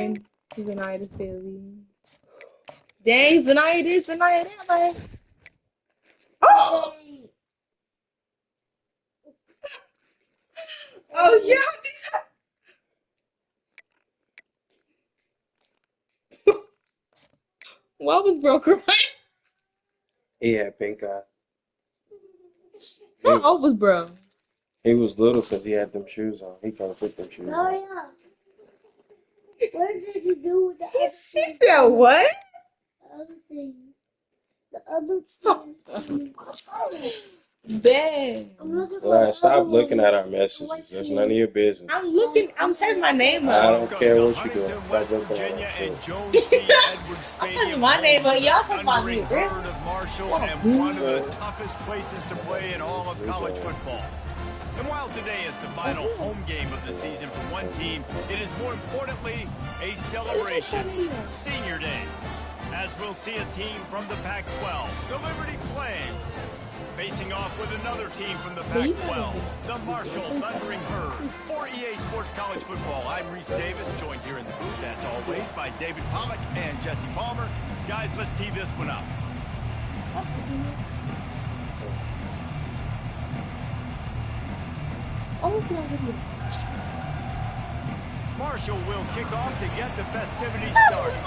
Zanaya the Philly. Dang, Zanaya this, Zanaya that, like. Oh! Oh, yeah. What was broken? He had pink eye. How old was bro? He was little because he had them shoes on. He can't put them shoes on. Oh, yeah. What did you do with the other She said what? The other thing. The other thing. Bad. Stop looking at our messages. That's none of your business. I'm looking. I'm typing my name up. I don't care what you do. Stop looking at our shit. I'm typing my name up. Y'all talking about me, really? Of Marshall and one of the toughest places to play in all of college football. And while today is the final home game of the season for one team, it is more importantly a celebration, Senior Day, as we'll see a team from the Pac-12, the Liberty Flames, facing off with another team from the Pac-12, the Marshall Thundering Herd. For EA Sports College Football, I'm Reese Davis, joined here in the booth, as always, by David Pollack and Jesse Palmer. Guys, let's tee this one up. Marshall will kick off to get the festivities started.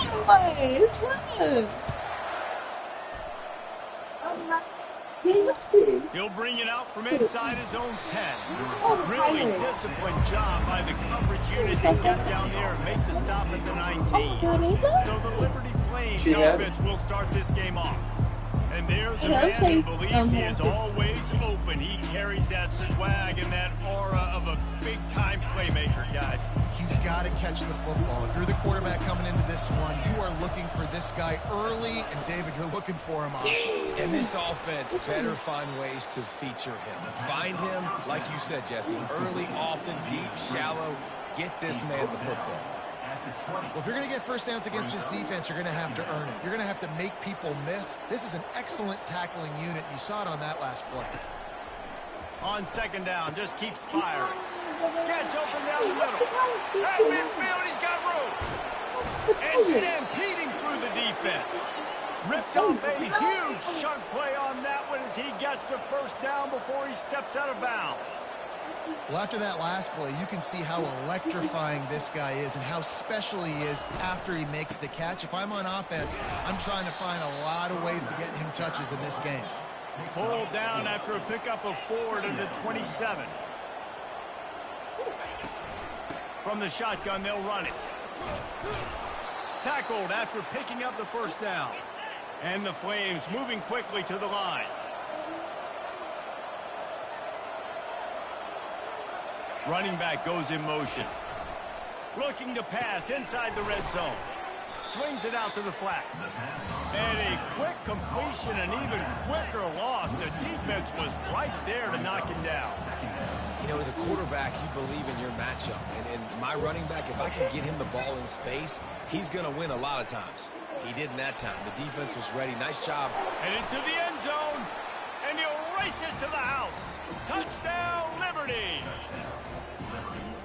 He'll bring it out from inside his own 10. Really disciplined job by the coverage unit to get down there and make the stop at the 19. So the Liberty Flames offense will start this game off. And there's a man who believes he is always open. He carries that swag and that aura of a big-time playmaker, guys. He's got to catch the football. If you're the quarterback coming into this one, you are looking for this guy early, and David, you're looking for him often. And this offense better find ways to feature him. Find him, like you said, Jesse, early, often, deep, shallow. Get this man the football. Well, if you're going to get first downs against this defense, you're going to have to earn it. You're going to have to make people miss. This is an excellent tackling unit. You saw it on that last play. On second down, just keeps firing. Gets open down the middle. At midfield, he's got room. And stampeding through the defense. Ripped off a huge chunk play on that one as he gets the first down before he steps out of bounds. Well, after that last play, you can see how electrifying this guy is and how special he is after he makes the catch. If I'm on offense, I'm trying to find a lot of ways to get him touches in this game. Pulled down after a pickup of 4 to the 27. From the shotgun, they'll run it. Tackled after picking up the first down. And the Flames moving quickly to the line. Running back goes in motion. Looking to pass inside the red zone. Swings it out to the flat. And a quick completion, an even quicker loss. The defense was right there to knock him down. You know, as a quarterback, you believe in your matchup. And my running back, if I can get him the ball in space, he's going to win a lot of times. He did in that time. The defense was ready. Nice job. And into the end zone. And he'll race it to the house. Touchdown, Liberty.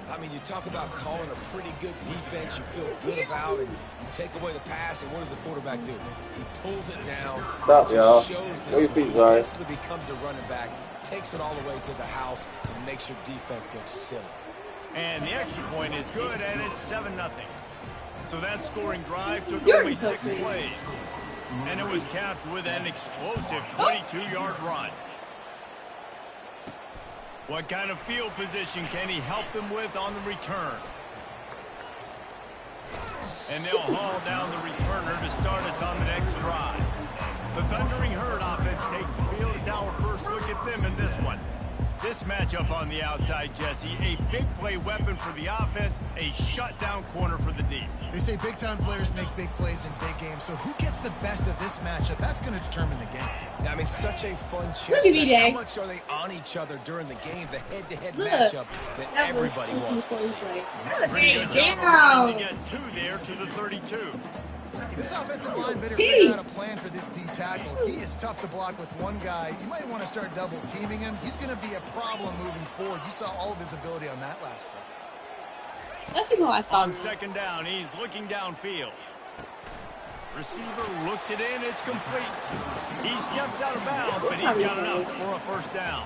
I mean, you talk about calling a pretty good defense you feel good about, and you take away the pass, and what does the quarterback do? He pulls it down. Stop, y'all. Shows the speed, basically becomes a running back, takes it all the way to the house, and makes your defense look silly. And the extra point is good, and it's 7-0. So that scoring drive took only 6 plays. And it was capped with an explosive 22-yard run. What kind of field position can he help them with on the return? And they'll haul down the returner to start us on the next drive. The Thundering Herd offense takes the field. It's our first look at them in this one. This matchup on the outside, Jesse, a big play weapon for the offense, a shutdown corner for the D. They say big-time players make big plays in big games, so who gets the best of this matchup? That's going to determine the game. I mean, such a fun chess match. How much are they on each other during the game, the head-to-head matchup that everybody wants to see? Pretty good job to get 2 there to the 32. This offensive line better figure out a plan for this D tackle. He is tough to block with one guy. You might want to start double teaming him. He's going to be a problem moving forward. You saw all of his ability on that last play. Let's see how I saw On him. second down, he's looking downfield. Receiver looks it in. It's complete. He steps out of bounds, but he's got enough for a first down.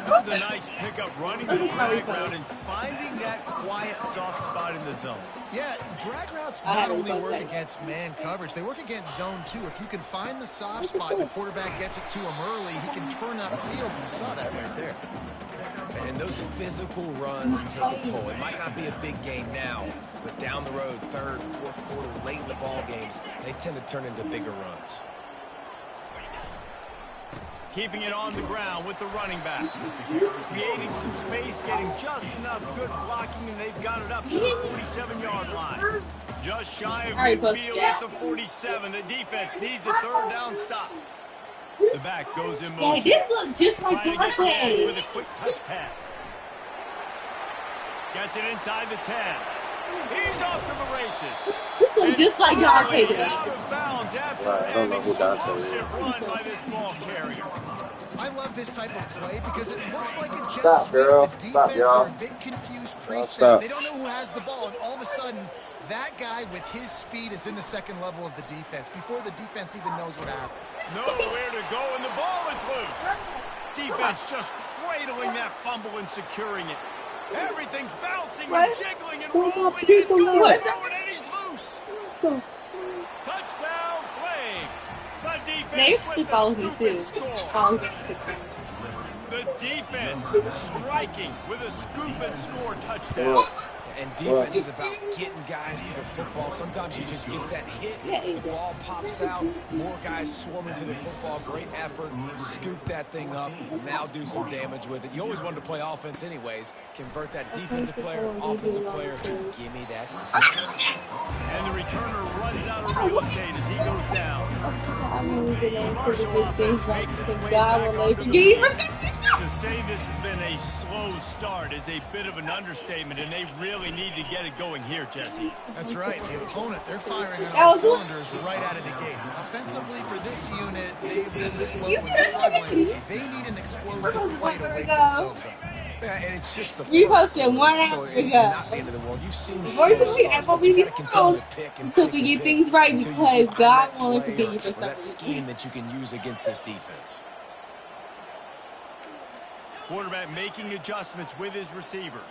That was a nice pickup, running the drag route and finding that quiet, soft spot in the zone. Yeah, drag routes not only work against man coverage, they work against zone too. If you can find the soft spot, the quarterback gets it to him early, he can turn that field. You saw that right there. And those physical runs take a toll. It might not be a big game now, but down the road, third, fourth quarter, late in the ball games, they tend to turn into bigger runs. Keeping it on the ground with the running back. Creating some space, getting just enough good blocking, and they've got it up to the 47-yard line. Just shy of midfield at the 47. The defense needs a third down stop. The back goes in motion. Hey, this looks just like Dynasty with a Dynasty. quick touch pass. Gets it inside the 10. He's off to the races. This looks just like Dynasty. Out of bounds after I don't know who Dante is. run by this ball carrier. I love this type of play because it looks like a jet Stop, sweep. girl. The Stop, defense, y'all. they're a bit confused Y'all pre-snap. stop. They don't know who has the ball, and all of a sudden, that guy with his speed is in the second level of the defense before the defense even knows what happened. Nowhere to go, and the ball is loose. Defense just cradling that fumble and securing it. Everything's bouncing and jiggling and rolling, and it's going forward, and he's loose. Touchdown, Flames. The defense They with still the follow me scoop and too. score. Follow me. The defense striking with a scoop and score touchdown. And defense is about getting guys to the football. Sometimes you just get that hit, the ball pops out, more guys swarming to the football. Great effort, scoop that thing up, now do some damage with it. You always wanted to play offense anyways. Convert that defensive player, offensive player, give me that six. And the returner runs out of real estate as he goes down. I'm moving on to the big things like God will never forgive. To say this has been a slow start is a bit of an understatement, and they really need to get it going here, Jesse. That's right. The opponent, they're firing on all cylinders right out of the gate. Offensively, for this unit, they've been slow and struggling. They need an explosive play to wake themselves up. Yeah, and it's just the We first posted one quarter, so hour it's ago. not the end of the world. You've seen Before slow we starts, but you gotta continue to pick and until pick we and get pick things right, until you because find God that won't play forgive you for or that something. scheme that you can use against this defense. Quarterback making adjustments with his receivers.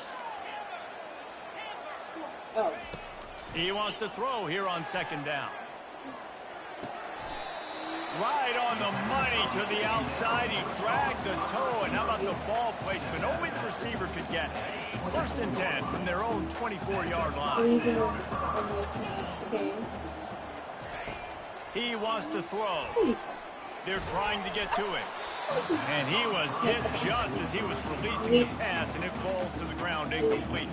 Oh. He wants to throw here on second down. Right on the money to the outside. He dragged the toe. And how about the ball placement? Only the receiver could get it. First and 10 from their own 24-yard line. Okay. He wants to throw. They're trying to get to it. And he was hit just as he was releasing the pass, and it falls to the ground incomplete.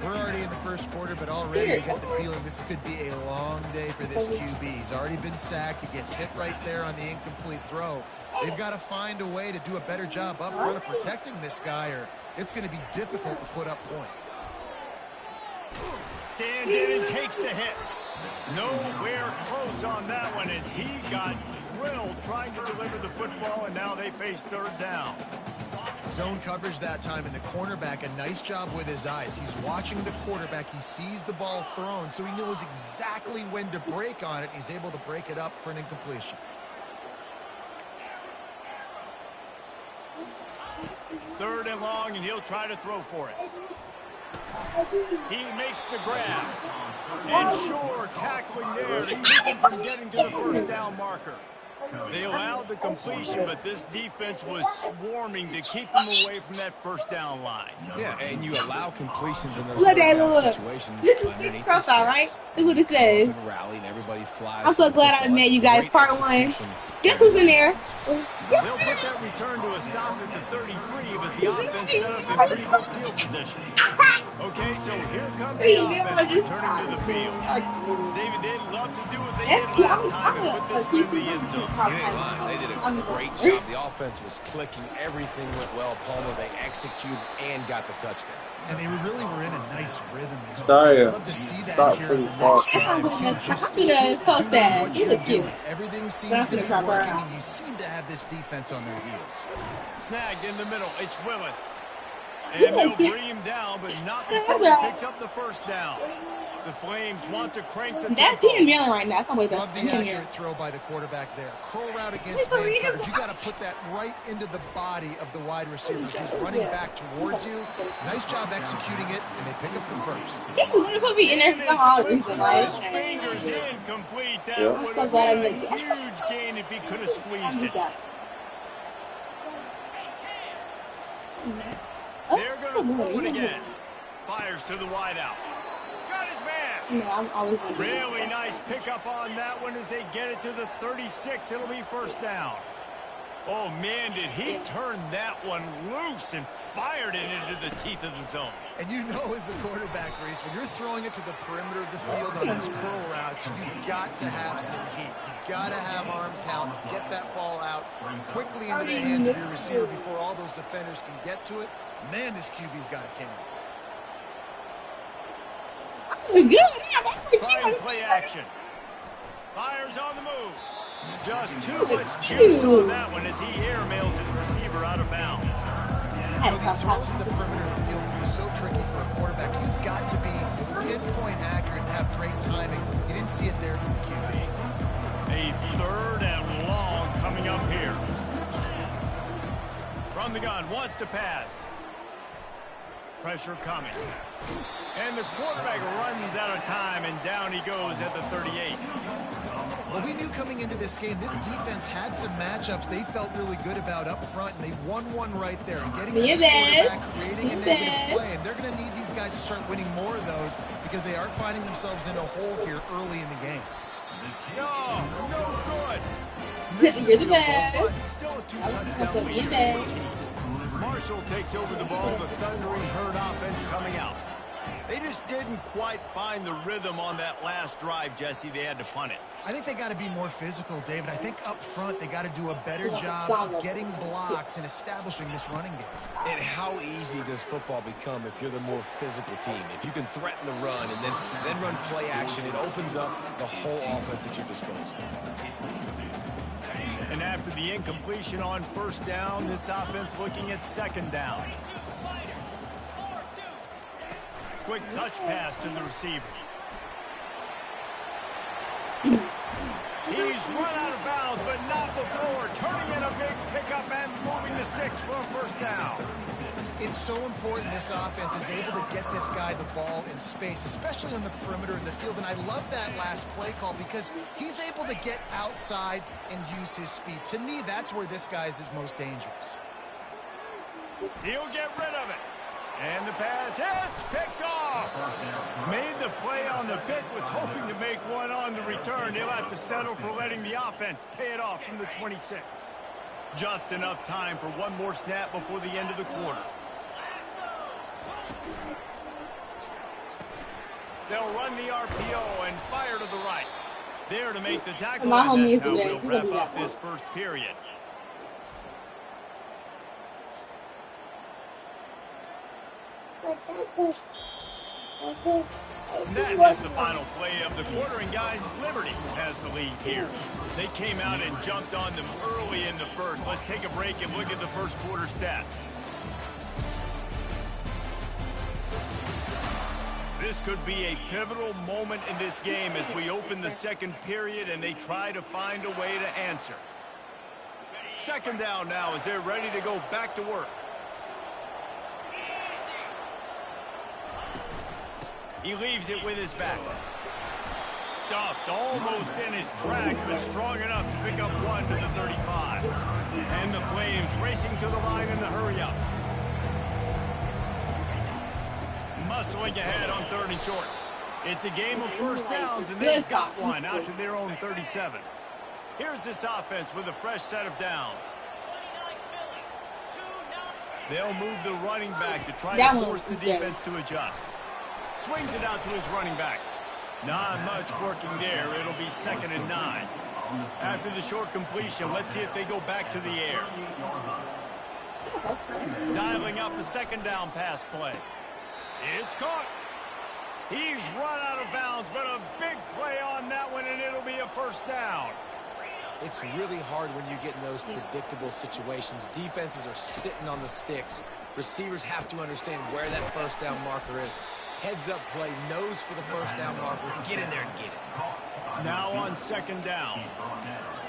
We're already in the first quarter, but already you get the feeling this could be a long day for this QB. He's already been sacked. He gets hit right there on the incomplete throw. They've got to find a way to do a better job up front of protecting this guy, or it's going to be difficult to put up points. Stands in and takes the hit. Nowhere close on that one as he got drilled trying to deliver the football, and now they face third down. Zone coverage that time, and the cornerback, a nice job with his eyes. He's watching the quarterback. He sees the ball thrown, so he knows exactly when to break on it. He's able to break it up for an incompletion. Third and long, and he'll try to throw for it. He makes the grab. And Shore tackling there to keep him from getting to the first down marker. They allowed the completion, but this defense was swarming to keep them away from that first down line. Yeah, and you allow completions in those Look at third down that, look. situations This is underneath his the profile, right? sticks. Look what it says. Up and rally, and everybody flies I'm so to the glad I football. met It's you guys. great Part 1. execution. Guess who's in there? They'll put that return to a stop at the 33, but the offense set up in pretty good field position. Okay, so here comes the offense returning to the field. David, they'd love to do what they did last time and put this one in the end zone. You ain't lying. They did a great job. The offense was clicking. Everything went well. Palmer, they executed and got the touchdown. And they really were in a nice rhythm. Sorry, I'd love to see that stop here pretty in the fast. next I'm drive, too. gonna Just post doing that. what You you're look cute. doing. Everything seems I'm to be gonna crop her working, out. and you seem to have this defense on their heels. Snagged in the middle. It's Willis. And they'll bring him down, but not before he picks up the first down. The Flames want to crank the tempo. That's him yelling right now. Love the accurate throw by the quarterback there. Curl route against man coverage. You got to put that right into the body of the wide receiver who's running back towards you. Nice job executing it, and they pick up the first. He would have be in there for all reason. His fingers incomplete. That would have been a huge gain if he could have squeezed it. They're going to throw it again. Fires to the wideout. Got his man. No, I'm always really nice pickup on that one as they get it to the 36. It'll be first down. Oh, man, did he turn that one loose and fired it into the teeth of the zone. And you know as a quarterback, Reese, when you're throwing it to the perimeter of the field on these curl routes, you've got to have some heat. You've got to have arm talent to get that ball out quickly into the hands of your receiver before all those defenders can get to it. Man, this QB's got a cannon. Fine play action. Fires on the move. Just too much juice on that one as he airmails his receiver out of bounds. You know, these throws to the perimeter of the field can be so tricky for a quarterback. You've got to be pinpoint accurate and have great timing. You didn't see it there from the QB. A third and long coming up here. From the gun, wants to pass. Pressure coming. And the quarterback runs out of time, and down he goes at the 38. Well, we knew coming into this game, this defense had some matchups they felt really good about up front, and they won one right there. And getting the quarterback, creating a negative play, and they're going to need these guys to start winning more of those because they are finding themselves in a hole here early in the game. No good. You're the best. Still a two-touchdown lead. Marshall takes over the ball, the thundering herd offense coming out. They just didn't quite find the rhythm on that last drive, Jesse. They had to punt it. I think they got to be more physical, David. I think up front they got to do a better job of getting blocks and establishing this running game. And how easy does football become if you're the more physical team? If you can threaten the run and then run play action, it opens up the whole offense at your disposal. And after the incompletion on first down, this offense looking at second down. Quick touch pass to the receiver. He's run out of bounds, but not before turning in a big pickup and moving the sticks for a first down. It's so important this offense is able to get this guy the ball in space, especially on the perimeter of the field. And I love that last play call because he's able to get outside and use his speed. To me, that's where this guy is his most dangerous. He'll get rid of it. And the pass hits, picked off. Made the play on the pick, was hoping to make one on the return. He'll have to settle for letting the offense pay it off from the 26. Just enough time for one more snap before the end of the quarter. They'll run the RPO and fire to the right. There to make the tackle, and that's how we'll wrap up this first period. That is the final play of the quarter, and guys, Liberty has the lead here. They came out and jumped on them early in the first. Let's take a break and look at the first quarter stats. This could be a pivotal moment in this game as we open the second period and they try to find a way to answer. Second down now as they're ready to go back to work. He leaves it with his back. Stuffed almost in his tracks, but strong enough to pick up one to the 35. And the Flames racing to the line in the hurry up. Muscling ahead on third and short. It's a game of first downs, and they've got one out to their own 37. Here's this offense with a fresh set of downs. They'll move the running back to try to force the defense to adjust. Swings it out to his running back. Not much working there. It'll be 2nd and 9. After the short completion, let's see if they go back to the air. Dialing up a second down pass play. It's caught. He's run out of bounds, but a big play on that one, and it'll be a first down. It's really hard when you get in those predictable situations. Defenses are sitting on the sticks, Receivers have to understand where that first down marker is. Heads up play, nose for the first down marker. Get in there and get it. Now on second down.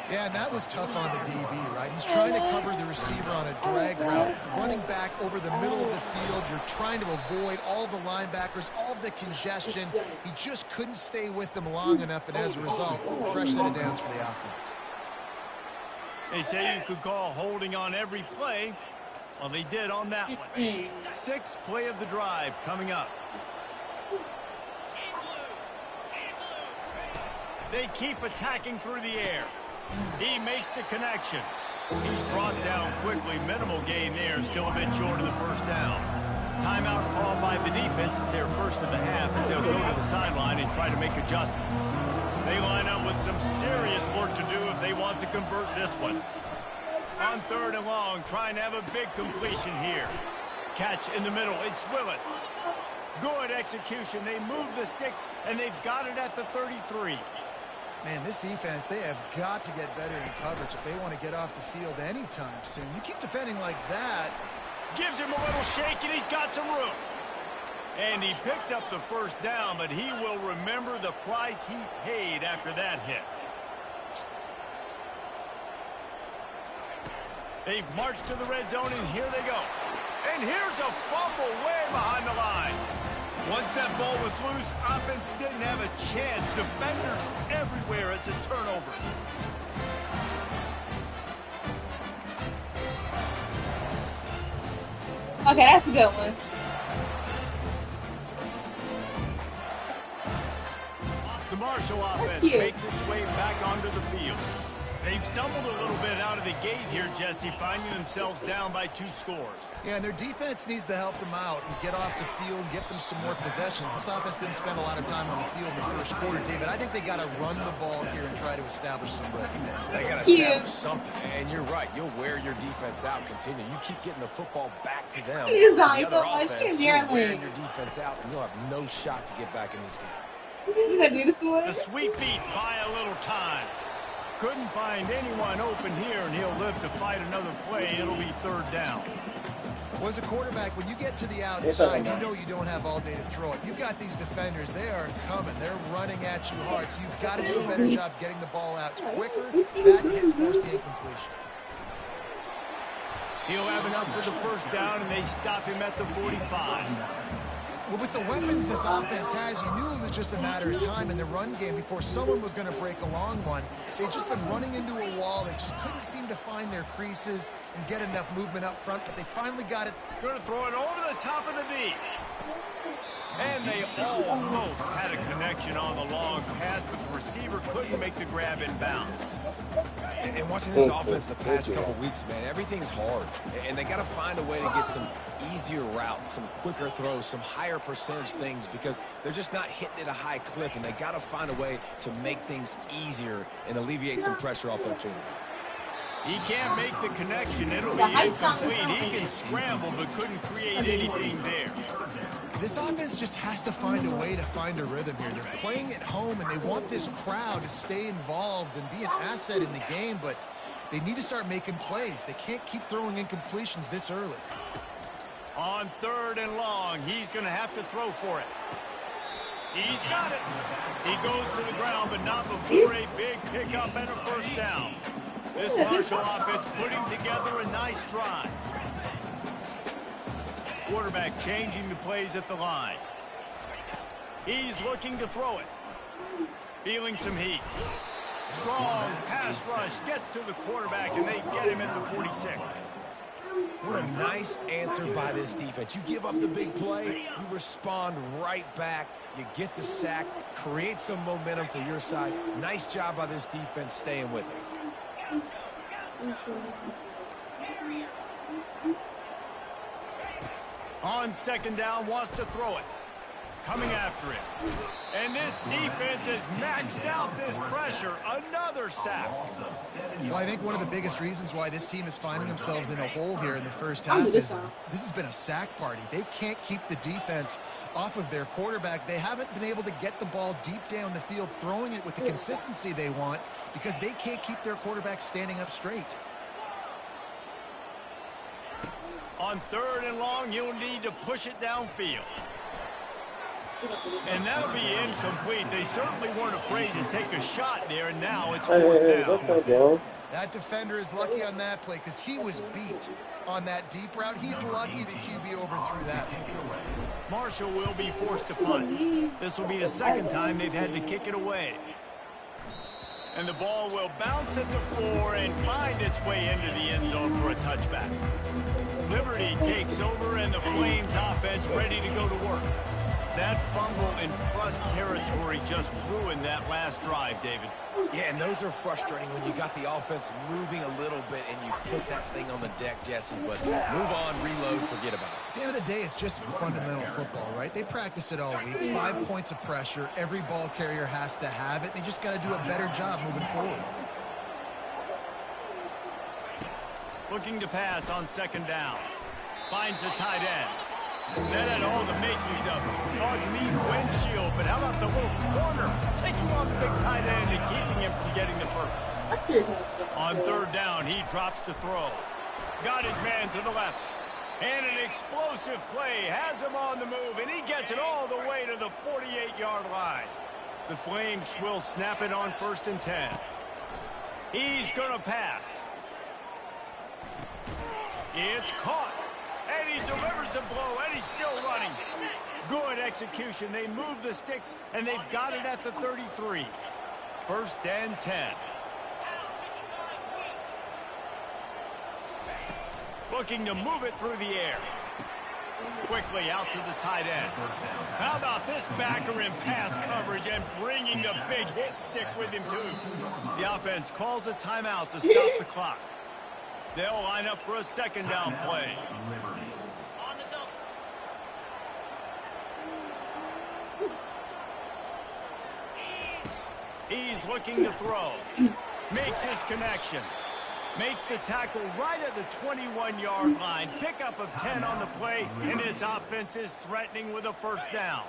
Yeah, and that was tough on the DB, right? He's trying to cover the receiver on a drag route, running back over the middle of the field. You're trying to avoid all the linebackers, all of the congestion. He just couldn't stay with them long enough, and as a result, fresh set of downs for the offense. They say you could call holding on every play. Well, they did on that one. Sixth play of the drive coming up. They keep attacking through the air. He makes the connection. He's brought down quickly. Minimal gain there. Still a bit short of the first down. Timeout called by the defense. It's their first of the half as they'll go to the sideline and try to make adjustments. They line up with some serious work to do if they want to convert this one. On third and long, trying to have a big completion here. Catch in the middle. It's Willis. Good execution. They move the sticks, and they've got it at the 33. Man, this defense, they have got to get better in coverage if they want to get off the field anytime soon. You keep defending like that. Gives him a little shake, and he's got some room. And he picks up the first down, but he will remember the price he paid after that hit. They've marched to the red zone, and here they go. And here's a fumble way behind the line. Once that ball was loose, offense didn't have a chance. Defenders everywhere. It's a turnover. Okay, that's a good one. The Marshall offense makes its way back onto the field. They've stumbled a little bit out of the gate here, Jesse, finding themselves down by 2 scores. Yeah, and their defense needs to help them out and get off the field, get them some more possessions. This offense didn't spend a lot of time on the field in the first quarter, David. I think they got to run the ball here and try to establish some rhythm. They got to establish something. And you're right. You'll wear your defense out. Continue. You keep getting the football back to them. He's The like, other oh, offense, you're wearing your defense out, and you'll have no shot to get back in this game. You gonna do this one? The sweet feet buy a little time. Couldn't find anyone open here, and he'll live to fight another play. It'll be third down. Well, as a quarterback, when you get to the outside, you know you don't have all day to throw it. You've got these defenders. They are coming. They're running at you hard, so you've got to do a better job getting the ball out quicker. That hit forced the incompletion. He'll have enough for the first down, and they stop him at the 45. Well, with the weapons this offense has, you knew it was just a matter of time in the run game before someone was going to break a long one. They've just been running into a wall. They just couldn't seem to find their creases and get enough movement up front, but they finally got it. Going to throw it over the top of the D. And they almost had a connection on the long pass, but the receiver couldn't make the grab in bounds. And watching this offense the past couple weeks, man, everything's hard. And they got to find a way to get some easier routes, some quicker throws, some higher percentage things, because they're just not hitting at a high clip, and they got to find a way to make things easier and alleviate some pressure off their quarterback. He can't make the connection. It'll be incomplete. He can scramble, but couldn't create anything there. This offense just has to find a way to find a rhythm here. They're playing at home, and they want this crowd to stay involved and be an asset in the game, but they need to start making plays. They can't keep throwing incompletions this early. On third and long, he's going to have to throw for it. He's got it. He goes to the ground, but not before a big pickup and a first down. This Marshall offense putting together a nice drive. Quarterback changing the plays at the line. He's looking to throw it. Feeling some heat. Strong pass rush gets to the quarterback, and they get him at the 46. What a nice answer by this defense. You give up the big play, you respond right back, you get the sack, create some momentum for your side. Nice job by this defense staying with it. On second down, wants to throw it. Coming after it. And this defense has maxed out this pressure. Another sack. Well, I think one of the biggest reasons why this team is finding themselves in a hole here in the first half is this has been a sack party. They can't keep the defense off of their quarterback. They haven't been able to get the ball deep down the field, throwing it with the consistency they want, because they can't keep their quarterback standing up straight. On 3rd and long, you'll need to push it downfield. And that'll be incomplete. They certainly weren't afraid to take a shot there, and now it's 4th down. That defender is lucky on that play because he was beat on that deep route. He's lucky the QB overthrew that. Marshall will be forced to punt. This will be the 2nd time they've had to kick it away. And the ball will bounce at the 4 and find its way into the end zone for a touchback. Liberty takes over, and the Flames offense ready to go to work. That fumble in plus territory just ruined that last drive, David. Yeah, and those are frustrating when you got the offense moving a little bit and you put that thing on the deck, Jesse. But move on, reload, forget about it. At the end of the day, it's just fundamental football, right? They practice it all week. 5 points of pressure. Every ball carrier has to have it. They just got to do a better job moving forward. Looking to pass on 2nd down. Finds the tight end. That had all the makings of dog-meat windshield, but how about the little corner taking on the big tight end and keeping him from getting the first? On 3rd down, he drops to throw. Got his man to the left. And an explosive play has him on the move, and he gets it all the way to the 48-yard line. The Flames will snap it on 1st and 10. He's going to pass. It's caught. And he delivers the blow, and he's still running. Good execution. They move the sticks, and they've got it at the 33. 1st and 10. Looking to move it through the air. Quickly out to the tight end. How about this backer in pass coverage and bringing the big hit stick with him, too? The offense calls a timeout to stop the clock. They'll line up for a 2nd down play. He's looking to throw. Makes his connection. Makes the tackle right at the 21-yard line. Pickup of 10 on the play, and his offense is threatening with a 1st down.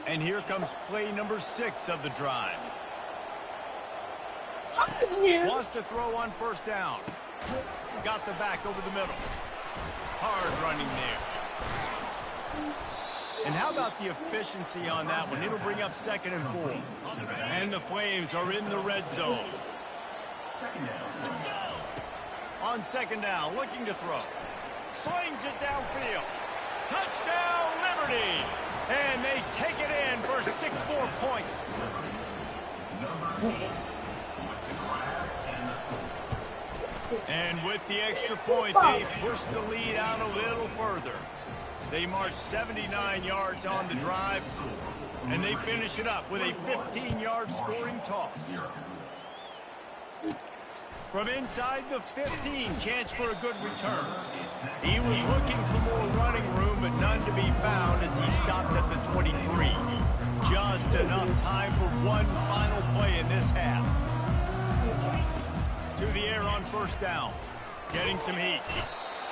And here comes play number 6 of the drive. Wants to throw on 1st down. Got the back over the middle. Hard running there. And how about the efficiency on that one? It'll bring up 2nd and 4. And the Flames are in the red zone. On 2nd down, looking to throw. Slings it downfield. Touchdown, Liberty! And they take it in for 6 more points. And with the extra point, they push the lead out a little further. They march 79 yards on the drive, and they finish it up with a 15-yard scoring toss. From inside the 15, chance for a good return. He was looking for more running room, but none to be found as he stopped at the 23. Just enough time for one final play in this half. To the air on 1st down. Getting some heat.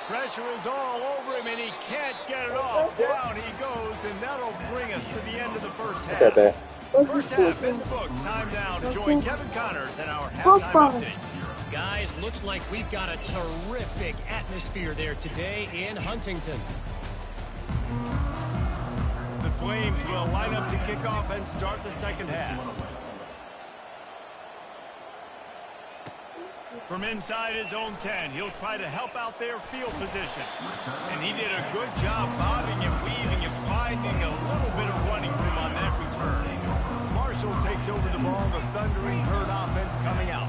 Pressure is all over him, and he can't get it off. Down he goes, and that'll bring us to the end of the 1st half. First half in the books. Time now to join Kevin Connors and our halftime update. Guys, looks like we've got a terrific atmosphere there today in Huntington. The Flames will line up to kick off and start the 2nd half. From inside his own 10, he'll try to help out their field position. And he did a good job bobbing and weaving and finding a little bit of running room on that return. Marshall takes over the ball, the thundering herd offense coming out.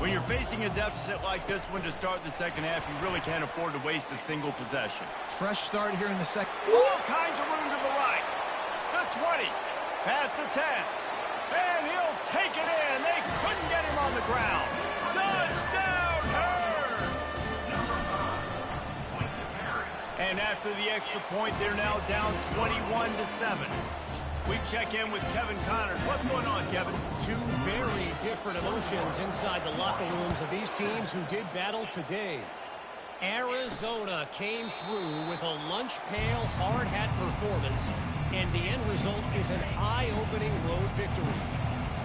When you're facing a deficit like this one to start the 2nd half, you really can't afford to waste a single possession. Fresh start here in the 2nd. All kinds of room to the right. The 20, past the 10. And he'll take it in. They couldn't get him on the ground. Touchdown, Herd! And after the extra point, they're now down 21-7. We check in with Kevin Connors. What's going on, Kevin? 2 very different emotions inside the locker rooms of these teams who did battle today. Arizona came through with a lunch pail hard hat performance, and the end result is an eye-opening road victory.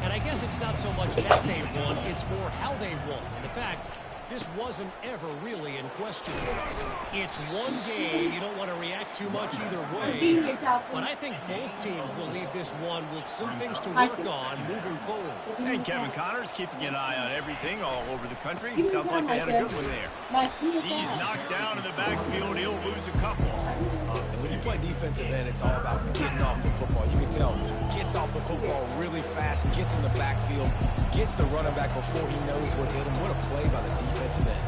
And I guess it's not so much that they won, it's more how they won. And the fact this wasn't ever really in question. It's one game. You don't want to react too much either way. But I think both teams will leave this one with some things to work on moving forward. And Kevin Connor's keeping an eye on everything all over the country. Sounds like they had a good one there. He's knocked down in the backfield. He'll lose a couple. And when you play defensive end, it's all about getting off the football. You can tell, gets off the football really fast, gets in the backfield, gets the running back before he knows what hit him. What a play by the defensive end.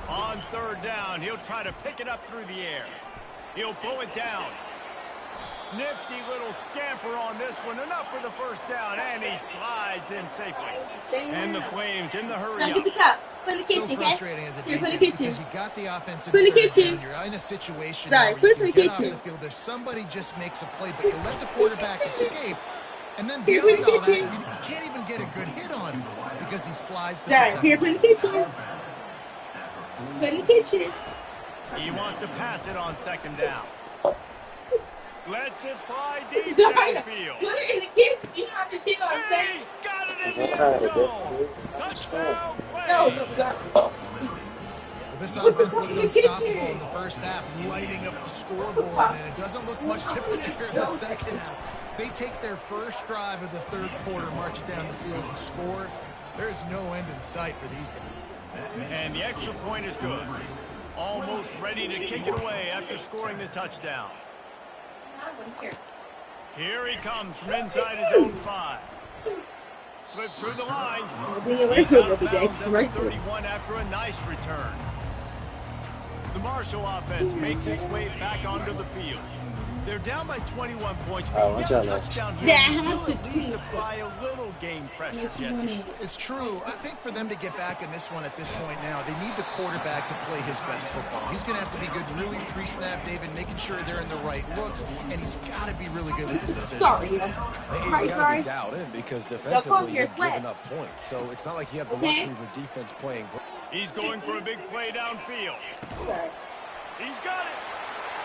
On third down, he'll try to pick it up through the air. He'll pull it down. Nifty little scamper on this one. Enough for the first down, and he slides in safely. And the Flames in the hurry up. So frustrating as a defense because you got the offensive third down. You're in a situation where you can get off the field. If somebody just makes a play, but you let the quarterback escape, and then beyond all that, you can't even get a good hit on him because he slides the Here, put in the kitchen. Put in the kitchen. He wants to pass it on second down. Lets it fly deep downfield. Put it in the kitchen. You don't have to kick on He's got it in the end zone. Touchdown, Flames. Well, this offense looked unstoppable in the first half, lighting up the scoreboard, and it doesn't look much different here in the second half. They take their first drive of the third quarter, march down the field, and score. There is no end in sight for these guys. And the extra point is good. Almost ready to kick it away after scoring the touchdown. Here he comes from inside his own 5. Slips through the line. He's out of bounds at 31 after a nice return. The Marshall offense makes its way back onto the field. They're down by 21 points. When you get a touchdown here, you do at least apply a little game pressure, Jesse. It's true. I think for them to get back in this one at this point now, they need the quarterback to play his best football. He's going to have to be good really pre-snap, David, making sure they're in the right looks, and he's got to be really good with his decision. He's got to be dialed in because defensively you're giving up points. So it's not like you have the luxury of the defense playing. He's going for a big play downfield. He's got it.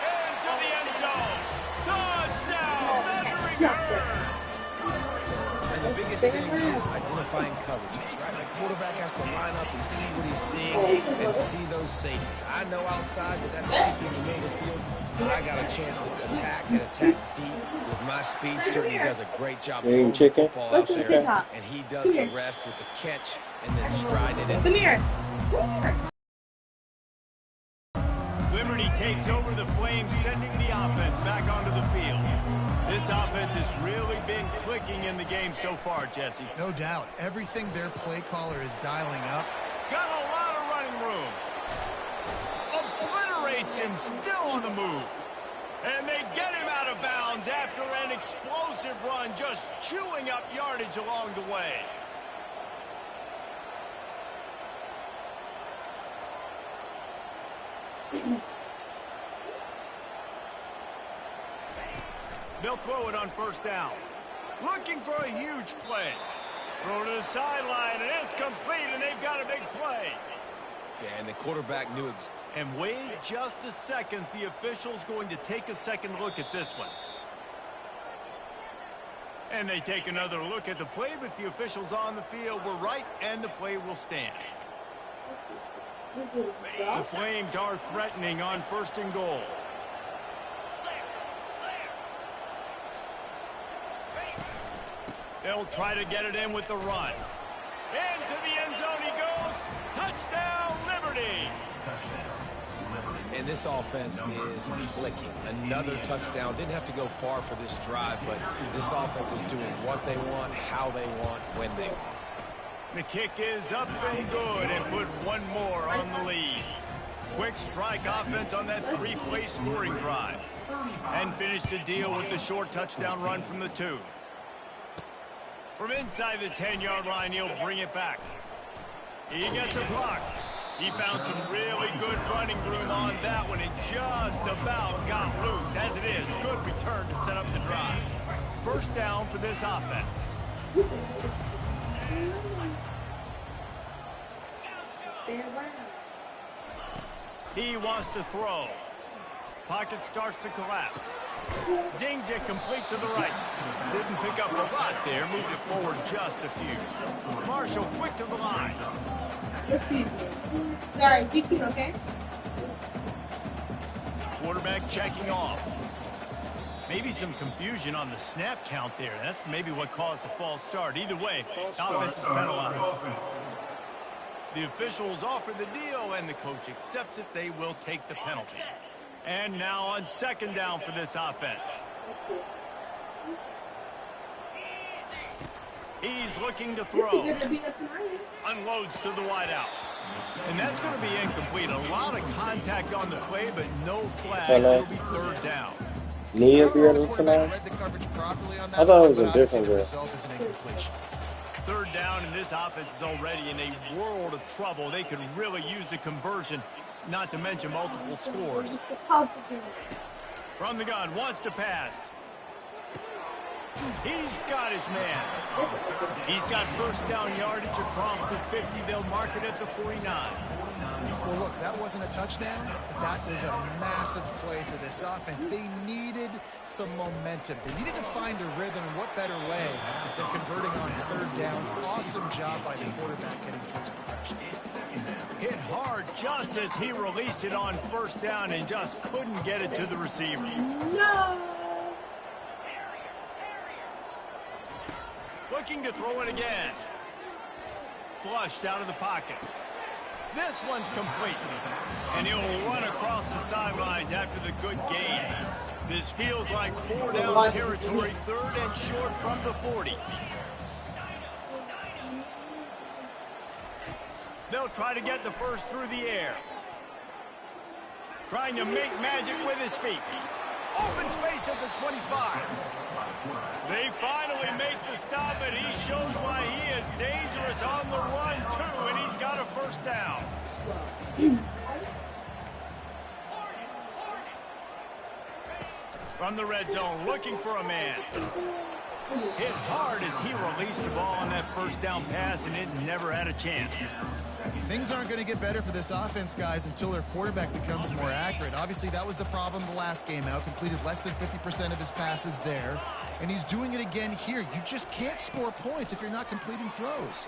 Into the end zone. Touchdown, thundering herd. And the biggest thing is identifying coverages, right? The quarterback has to line up and see what he's seeing and see those safeties. I know outside with that safety in the middle of the field, I got a chance to attack and attack deep with my speedster. He does a great job of throwing the football out there, and he does the rest with the catch and then stride it in the end zone. Liberty takes over the Flames, sending the offense back onto the field. This offense has really been clicking in the game so far, Jesse. No doubt. Everything their play caller is dialing up. Got a lot of running room. Obliterates him, still on the move. And they get him out of bounds after an explosive run, just chewing up yardage along the way. They'll throw it on first down. Looking for a huge play. Throw to the sideline, and it's complete, and they've got a big play. Yeah, and the quarterback knew And wait just a second. The official's going to take a second look at this one. And they take another look at the play, but the officials on the field were right, and the play will stand. The Flames are threatening on first and goal. They'll try to get it in with the run. Into the end zone he goes. Touchdown, Liberty. And this offense is clicking. Another touchdown. Didn't have to go far for this drive, but this offense is doing what they want, how they want, when they want. The kick is up and good, and put one more on the lead. Quick strike offense on that 3-play scoring drive. And finish the deal with the short touchdown run from the 2. From inside the 10-yard line, he'll bring it back. He gets a block. He found some really good running room on that one and just about got loose. As it is, good return to set up the drive. First down for this offense. He wants to throw. Pocket starts to collapse. Zings it complete to the right. Didn't pick up a lot there. Moved it forward just a few. Marshall quick to the line. Let's see. Sorry, be cute, okay? Quarterback checking off. Maybe some confusion on the snap count there. That's maybe what caused the false start. Either way, offense is penalized. The officials offer the deal, and the coach accepts it. They will take the penalty. And now on second down for this offense. He's looking to throw. Unloads to the wideout. And that's going to be incomplete. A lot of contact on the play, but no flag. It'll be third down. Nia beard tonight? I thought it was a different girl. Third down, and this offense is already in a world of trouble. They could really use a conversion, not to mention multiple scores. From the gun, wants to pass. He's got his man. He's got first down yardage across the 50. They'll mark it at the 49. Well, look, that wasn't a touchdown, but that was a massive play for this offense. They needed some momentum. They needed to find a rhythm, and what better way than converting on third down. Awesome job by the quarterback getting through his progression. Hit hard just as he released it on first down and just couldn't get it to the receiver. No! Looking to throw it again. Flushed out of the pocket. This one's complete. And he'll run across the sidelines after the good gain. This feels like 4-down territory, third and short from the 40. They'll try to get the first through the air. Trying to make magic with his feet. Open space at the 25. They finally make the stop, and he shows why he is dangerous on the run, too, and he's got a first down. From the red zone, looking for a man. Hit hard as he released the ball on that first down pass, and it never had a chance. Things aren't going to get better for this offense, guys, until their quarterback becomes more accurate. Obviously, that was the problem the last game out. Completed less than 50% of his passes there, and he's doing it again here. You just can't score points if you're not completing throws.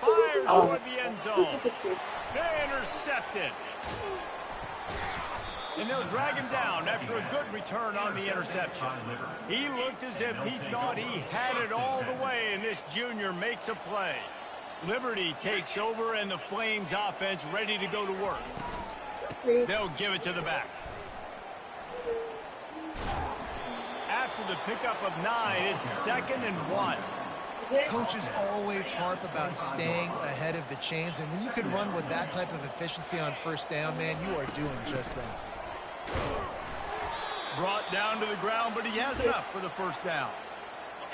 Fires toward the end zone. Intercepted. And they'll drag him down after a good return on the interception. He looked as if he thought he had it all the way, and this junior makes a play. Liberty takes over, and the Flames offense ready to go to work. They'll give it to the back. After the pickup of 9, it's 2nd and 1. Coaches always harp about staying ahead of the chains, and when you can run with that type of efficiency on first down, man, you are doing just that. Brought down to the ground, but he has enough for the first down.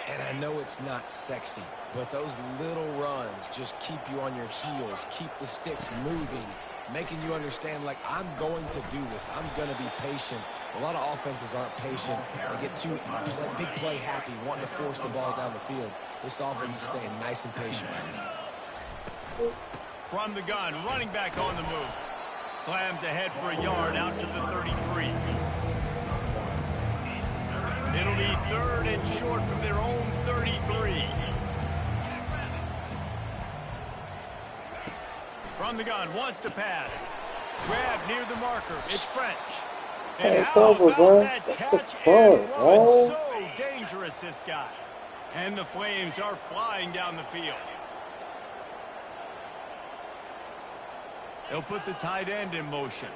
And I know it's not sexy, but those little runs just keep you on your heels, keep the sticks moving, making you understand, like, I'm going to do this. I'm going to be patient. A lot of offenses aren't patient. They get too big play happy, wanting to force the ball down the field. This offense is staying nice and patient right now. From the gun, running back on the move. Slams ahead for a yard out to the 33. It'll be 3rd and short from their own 33. From the gun, wants to pass. Grab near the marker. It's French. And how about that catch and run? So dangerous, this guy. And the Flames are flying down the field. They'll put the tight end in motion.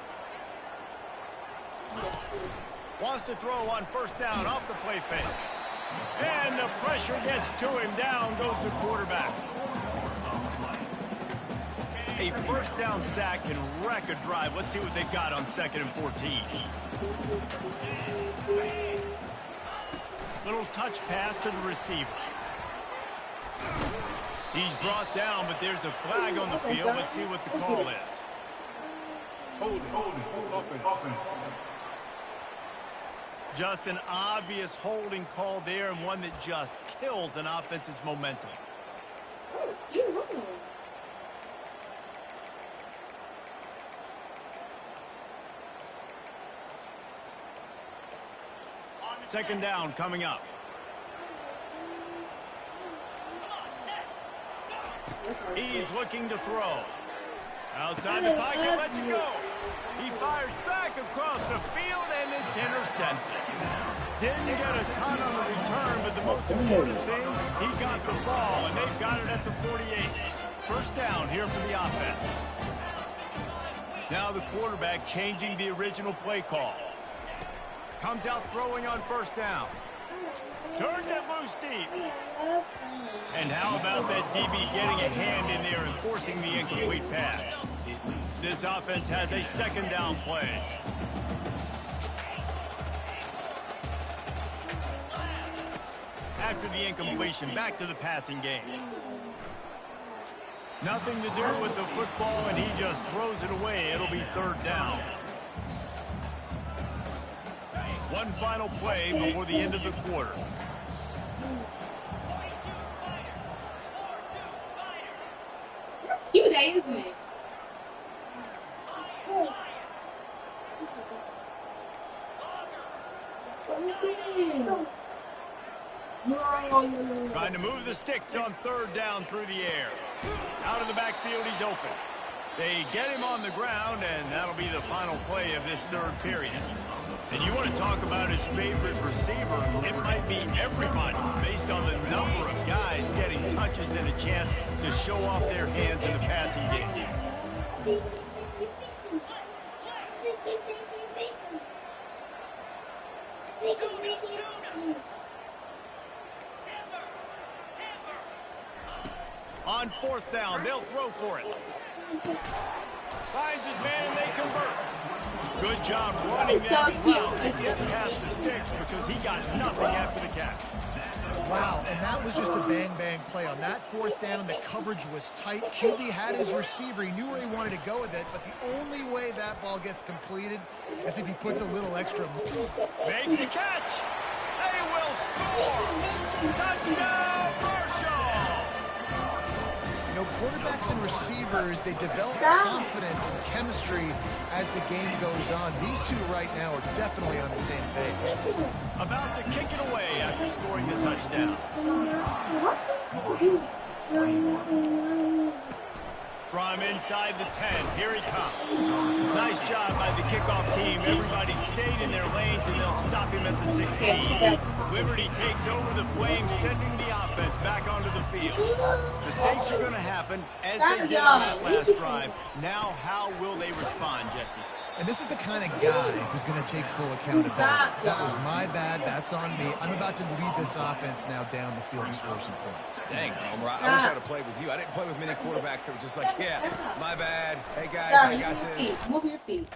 Wants to throw on first down off the play fake. And the pressure gets to him. Down goes the quarterback. A first down sack can wreck a drive. Let's see what they've got on 2nd and 14. Little touch pass to the receiver. He's brought down, but there's a flag on the field. Let's see what the call is. Hold it. Just an obvious holding call there, and one that just kills an offense's momentum. Second down coming up. He's looking to throw. Outside the pocket, lets it go. He fires back across the field, and it's intercepted. Didn't get a ton on the return, but the most important thing, he got the ball, and they've got it at the 48. First down here for the offense. Now the quarterback changing the original play call. Comes out throwing on first down. Turns it loose deep. And how about that DB getting a hand in there and forcing the incomplete pass? This offense has a second down play. After the incompletion, back to the passing game. Nothing to do with the football, and he just throws it away. It'll be third down. One final play before the end of the quarter. That's cute, isn't it? Trying to move the sticks on third down through the air. Out of the backfield, he's open. They get him on the ground, and that'll be the final play of this third period. And you want to talk about his favorite receiver, it might be everybody based on the number of guys getting touches and a chance to show off their hands in the passing game. On fourth down, they'll throw for it. Finds his man, and they convert. Good job running that route to get past the sticks because he got nothing after the catch. Wow, and that was just a bang-bang play. On that fourth down, the coverage was tight. QB had his receiver. He knew where he wanted to go with it, but the only way that ball gets completed is if he puts a little extra. Makes the catch. They will score. Touchdown, Marshall. You know, quarterbacks and receivers, they develop confidence and chemistry as the game goes on. These two right now are definitely on the same page. About to kick it away after scoring the touchdown. From inside the 10, here he comes. Nice job by the kickoff team. Everybody stayed in their lanes, and they'll stop him at the 16. Liberty takes over the Flames, sending the offense back onto the field. Mistakes are going to happen, as they did on that last drive. Now, how will they respond, Jesse? And this is the kind of guy who's going to take full accountability. That was my bad. That's on me. I'm about to lead this offense now down the field and score some points. Dang, Homer, I wish I would have played with you. I didn't play with many quarterbacks that were just like, yeah, my bad. Hey, guys, I got this. Move your feet.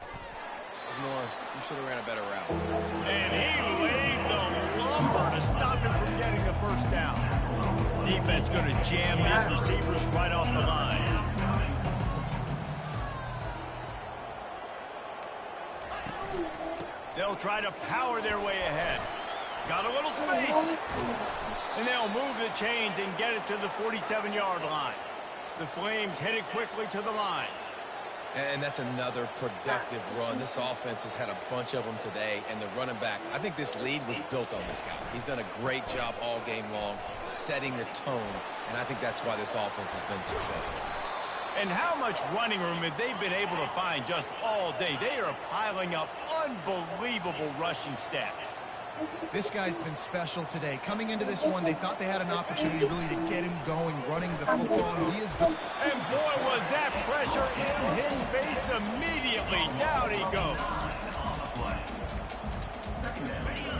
More, you should have ran a better route. And he laid the lumber to stop him from getting the first down. Defense going to jam these receivers right off the line. They'll try to power their way ahead. Got a little space. And they'll move the chains and get it to the 47-yard line. The Flames headed quickly to the line. And that's another productive run. This offense has had a bunch of them today, and the running back, I think this lead was built on this guy. He's done a great job all game long, setting the tone, and I think that's why this offense has been successful. And how much running room have they been able to find just all day? They are piling up unbelievable rushing stats. This guy's been special today. Coming into this one, they thought they had an opportunity really to get him going, running the football, and he is... And boy, was that pressure in his face immediately. Down he goes.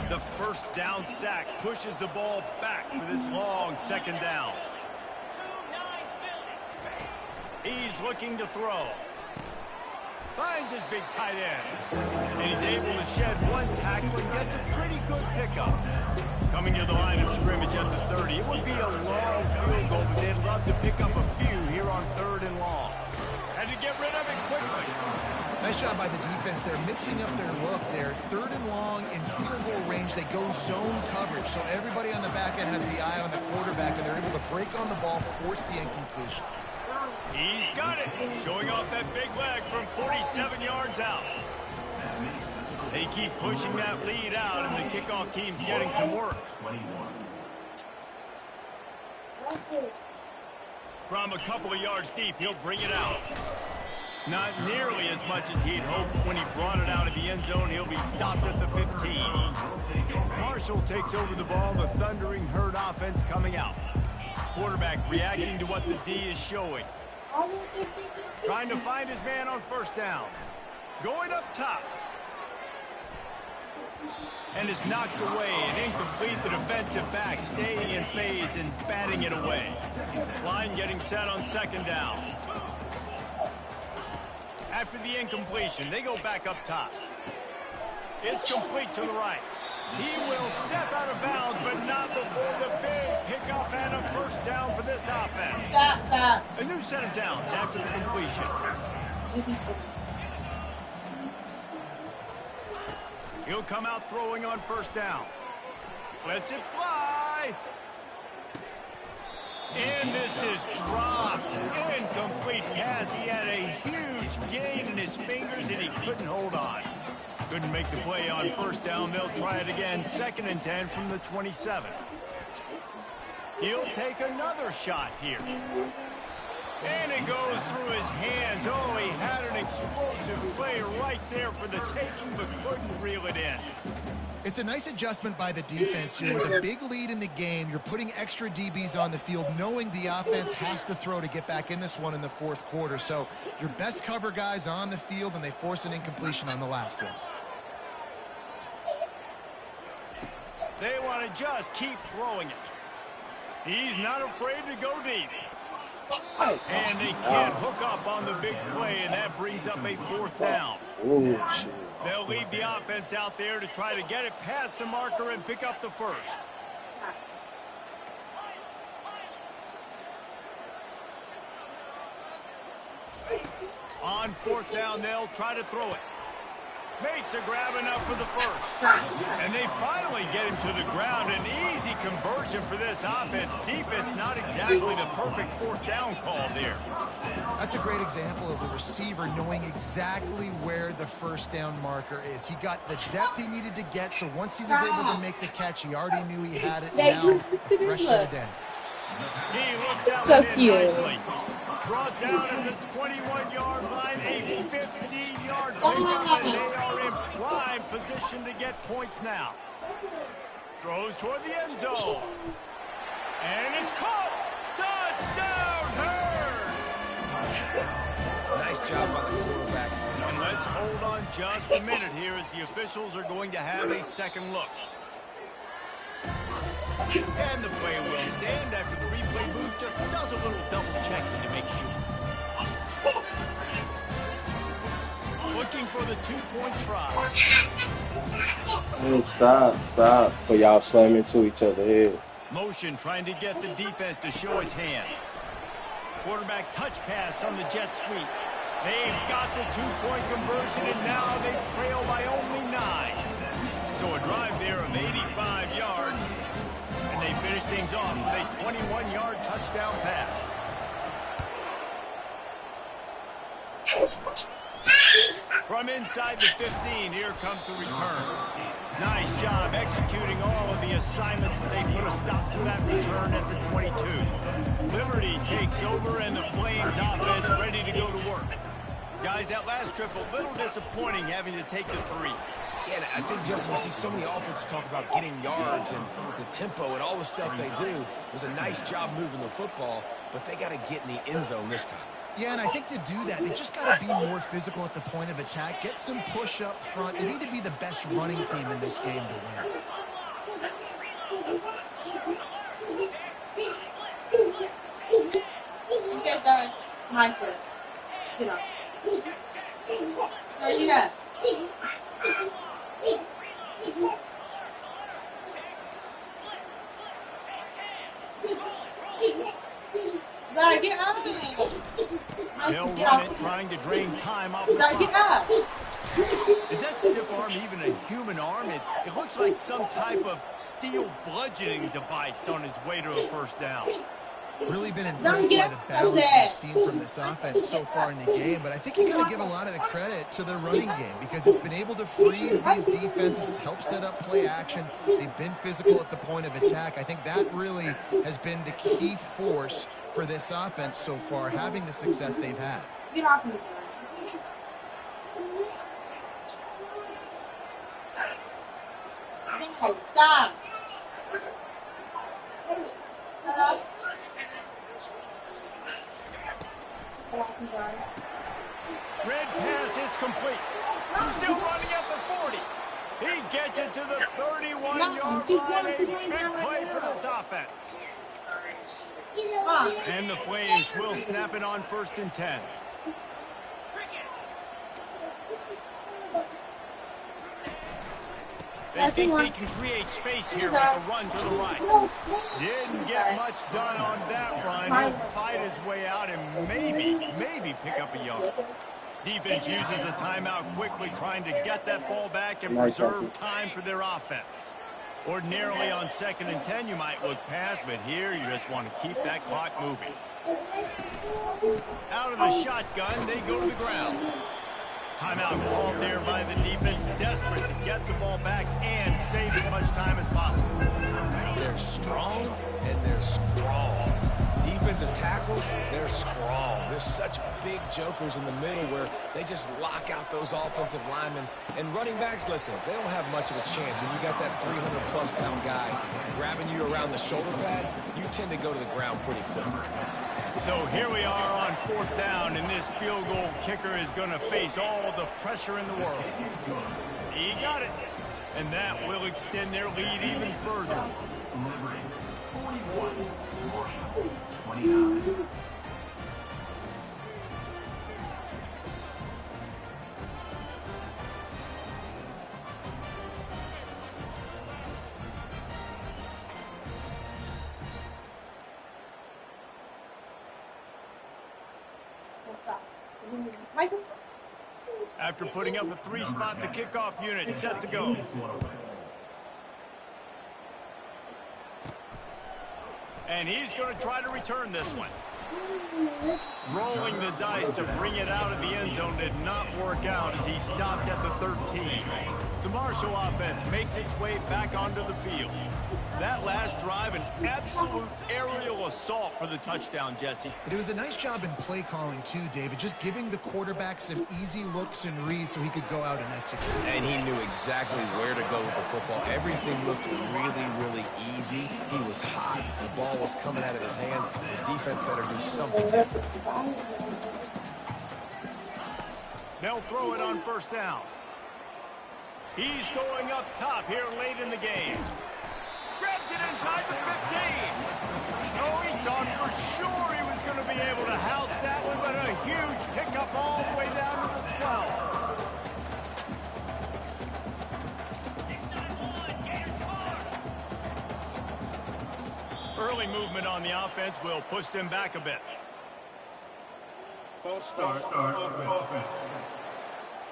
The first down sack pushes the ball back for this long second down. He's looking to throw. Finds his big tight end. And he's able to shed one tackle and gets a pretty good pickup. Coming to the line of scrimmage at the 30. It would be a long field goal, but they'd love to pick up a few here on third and long. Had to get rid of it quickly. Nice job by the defense. They're mixing up their look there. Third and long in field goal range. They go zone coverage. So everybody on the back end has the eye on the quarterback, and they're able to break on the ball, force the incompletion. He's got it. Showing off that big leg from 47 yards out. They keep pushing that lead out, and the kickoff team's getting some work. From a couple of yards deep, he'll bring it out. Not nearly as much as he'd hoped when he brought it out of the end zone. He'll be stopped at the 15. Marshall takes over the ball. The Thundering Herd offense coming out. Quarterback reacting to what the D is showing. Trying to find his man on first down. Going up top. And is knocked away and incomplete. The defensive back staying in phase and batting it away. Line getting set on second down. After the incompletion, they go back up top. It's complete to the right. He will step out of bounds, but not before the big pickup and a first down for this offense. Stop. A new set of downs after the completion. He'll come out throwing on first down. Lets it fly. And this is dropped. Incomplete pass. He had a huge gain in his fingers, and he couldn't hold on. Couldn't make the play on first down. They'll try it again. 2nd and 10 from the 27. He'll take another shot here. And it goes through his hands. Oh, he had an explosive play right there for the taking, but couldn't reel it in. It's a nice adjustment by the defense here. With a big lead in the game, you're putting extra DBs on the field, knowing the offense has to throw to get back in this one in the 4th quarter. So your best cover guys on the field, and they force an incompletion on the last one. They want to just keep throwing it. He's not afraid to go deep. And they can't hook up on the big play, and that brings up a 4th down. They'll leave the offense out there to try to get it past the marker and pick up the first. On 4th down, they'll try to throw it. Makes a grab enough for the first. And they finally get him to the ground. An easy conversion for this offense. Defense not exactly the perfect 4th down call there. That's a great example of a receiver knowing exactly where the first down marker is. He got the depth he needed to get, so once he was able to make the catch, he already knew he had it. Now, a fresh set of downs. He looks out so nicely. Brought down at the 21-yard line, a 15-yard pickup, and they are in prime position to get points now. Throws toward the end zone. And it's caught! Touchdown, Herd! Nice job by the quarterback. And let's hold on just a minute here as the officials are going to have a second look. And the play will stand after the replay booth just does a little double checking to make sure. Looking for the 2-point try. Stop. But y'all slam into each other head. Motion trying to get the defense to show its hand. Quarterback touch pass on the jet sweep. They've got the 2-point conversion, and now they trail by only 9. So a drive there of 85 yards. And they finish things off with a 21-yard touchdown pass. From inside the 15, here comes the return. Nice job executing all of the assignments as they put a stop to that return at the 22. Liberty takes over, and the Flames offense ready to go to work. Guys, that last trip a little disappointing having to take the 3. Yeah, I think, Justin, you see so many offenses talk about getting yards and the tempo and all the stuff they do. It was a nice job moving the football, but they got to get in the end zone this time. Yeah, and I think to do that, they just got to be more physical at the point of attack. Get some push up front. They need to be the best running team in this game to win. You guys are my first. Get up. Where you at? Gotta get out of here. They'll run it, trying to drain time off the clock. Get out. Is that stiff arm even a human arm? It looks like some type of steel bludgeoning device on his way to a first down. Really been impressed by the balance we've seen from this offense so far in the game, but I think you got to give a lot of the credit to the running game because it's been able to freeze these defenses, help set up play action. They've been physical at the point of attack. I think that really has been the key force for this offense so far, having the success they've had. Get off me. Stop. Red pass is complete. He's still running at the 40. He gets it to the 31-yard line. A big play for this offense. And the Flames will snap it on 1st and 10. They think they can create space here with a run to the right. Didn't get much done on that run. He'll fight his way out and maybe pick up a yard. Defense uses a timeout quickly, trying to get that ball back and preserve time for their offense. Ordinarily on 2nd and 10, you might look past, but here you just want to keep that clock moving. Out of the shotgun, they go to the ground. Timeout called there by the defense, desperate to get the ball back and save as much time as possible. They're strong and they're scrawl. Defensive tackles, they're scrawl. There's such big jokers in the middle where they just lock out those offensive linemen. And running backs, listen, they don't have much of a chance. When you got that 300-plus pound guy grabbing you around the shoulder pad, you tend to go to the ground pretty quickly. So here we are on 4th down, and this field goal kicker is going to face all the pressure in the world. He got it, and that will extend their lead even further. 29. After putting up a 3-spot, the kickoff unit set to go. And he's going to try to return this one. Rolling the dice to bring it out of the end zone did not work out as he stopped at the 13. The Marshall offense makes its way back onto the field. That last drive, an absolute aerial assault for the touchdown, Jesse. But it was a nice job in play calling too, David, just giving the quarterback some easy looks and reads so he could go out and execute. And he knew exactly where to go with the football. Everything looked really easy. He was hot. The ball was coming out of his hands. The defense better do something different. They'll throw it on 1st down. He's going up top here late in the game. Grabs it inside the 15. Oh, he thought for sure he was going to be able to house that one, but a huge pickup all the way down to the 12. Early movement on the offense will push them back a bit. False start. Offense.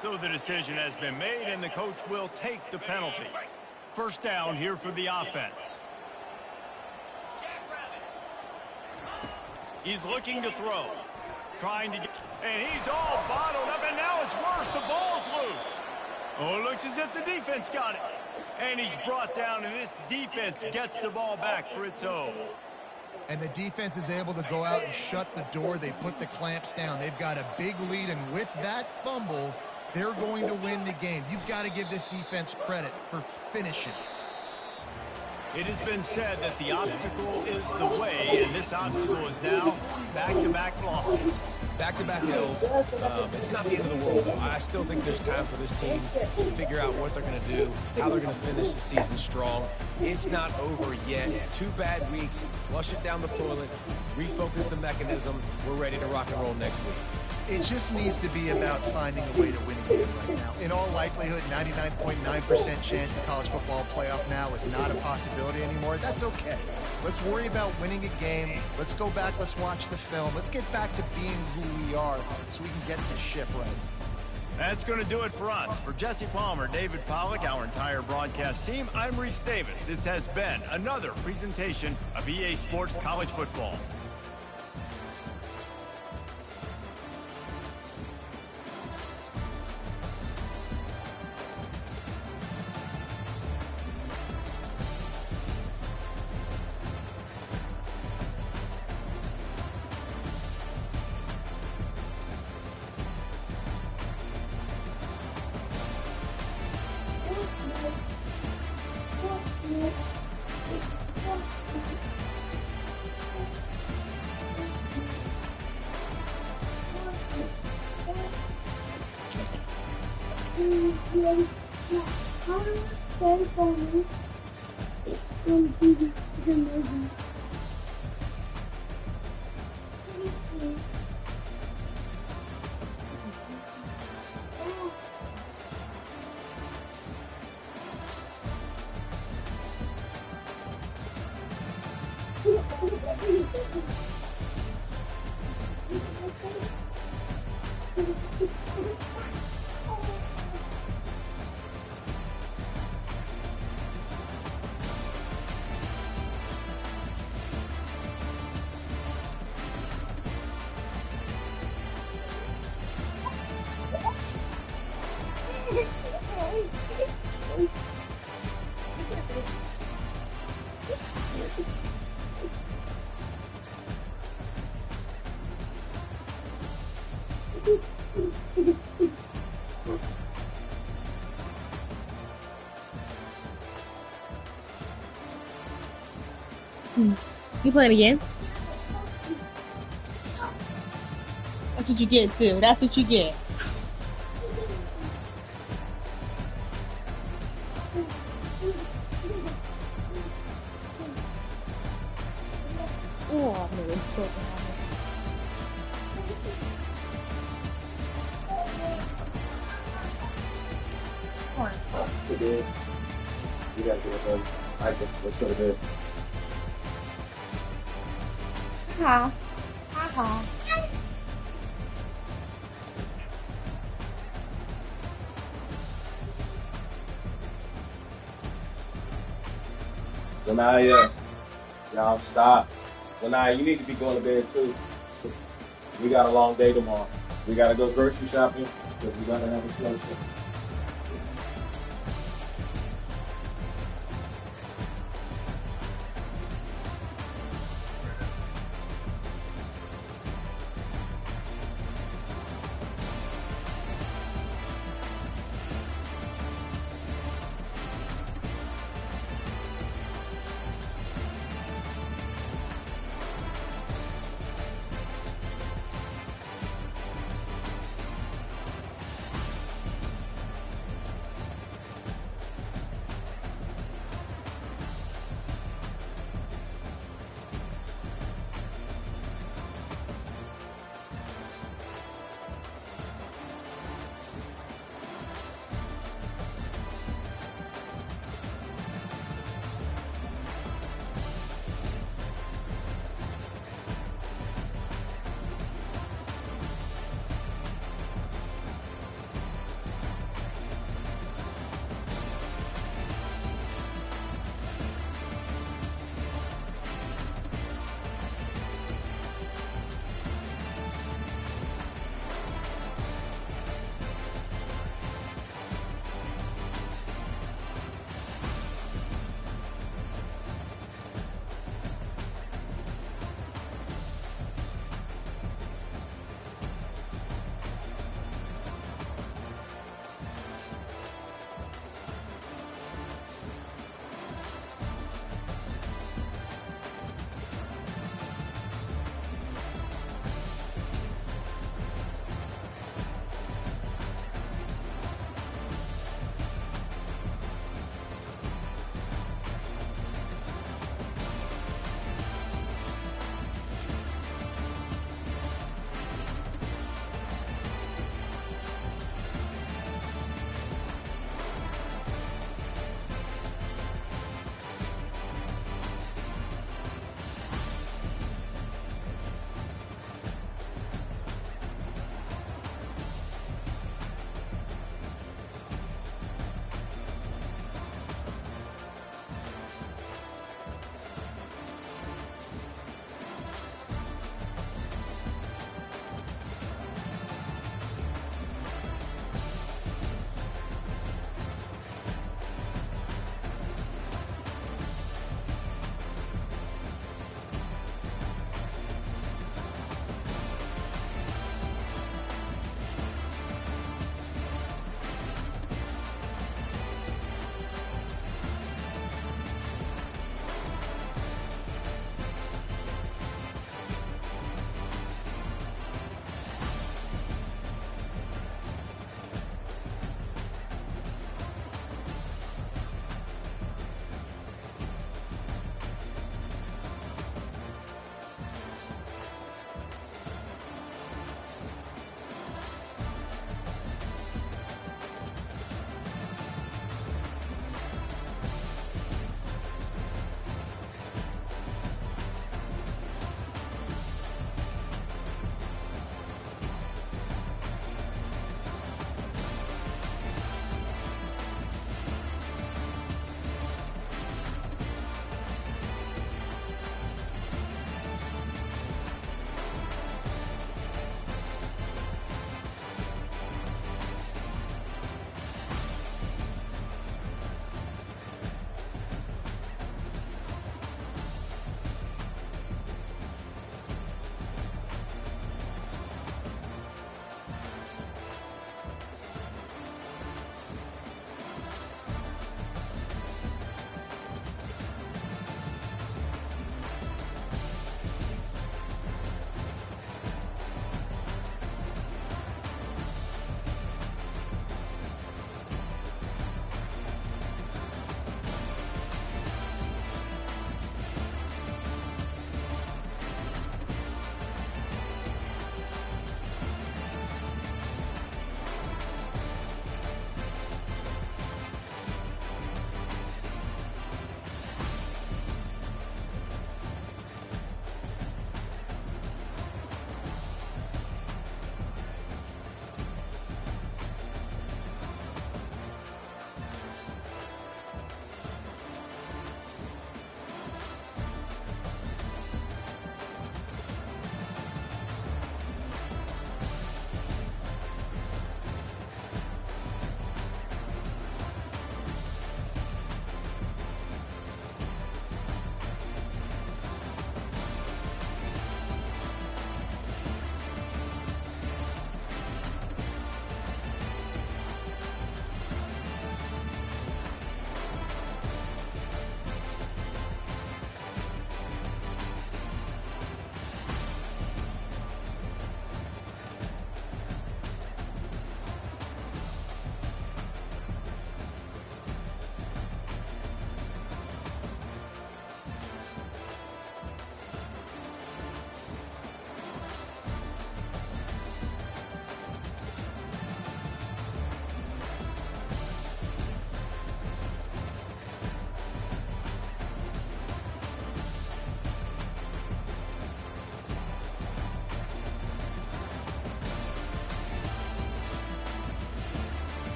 So the decision has been made, and the coach will take the penalty. 1st down here for the offense. He's looking to throw. Trying to get... And he's all bottled up, and now it's worse. The ball's loose. Oh, it looks as if the defense got it. And he's brought down, and this defense gets the ball back for its own. And the defense is able to go out and shut the door. They put the clamps down. They've got a big lead, and with that fumble, they're going to win the game. You've got to give this defense credit for finishing. It has been said that the obstacle is the way, and this obstacle is now back-to-back losses. Back-to-back L's. It's not the end of the world, though. I still think there's time for this team to figure out what they're going to do, how they're going to finish the season strong. It's not over yet. 2 bad weeks. Flush it down the toilet. Refocus the mechanism. We're ready to rock and roll next week. It just needs to be about finding a way to win a game right now. In all likelihood, 99.9% chance the college football playoff now is not a possibility anymore. That's okay. Let's worry about winning a game. Let's go back. Let's watch the film. Let's get back to being who we are so we can get this ship right. That's going to do it for us. For Jesse Palmer, David Pollack, our entire broadcast team, I'm Reese Davis. This has been another presentation of EA Sports College Football. How do I stay for me? It's amazing. You playing again? That's what you get too. That's what you get. Oh, no, it's so bad. We did. You guys get it done. Let's go to bed. 好，他好。Lanaya, y'all stop. Lanaya, you need to be going to bed too. We got a long day tomorrow. We got to go grocery shopping because we got to have a slow show.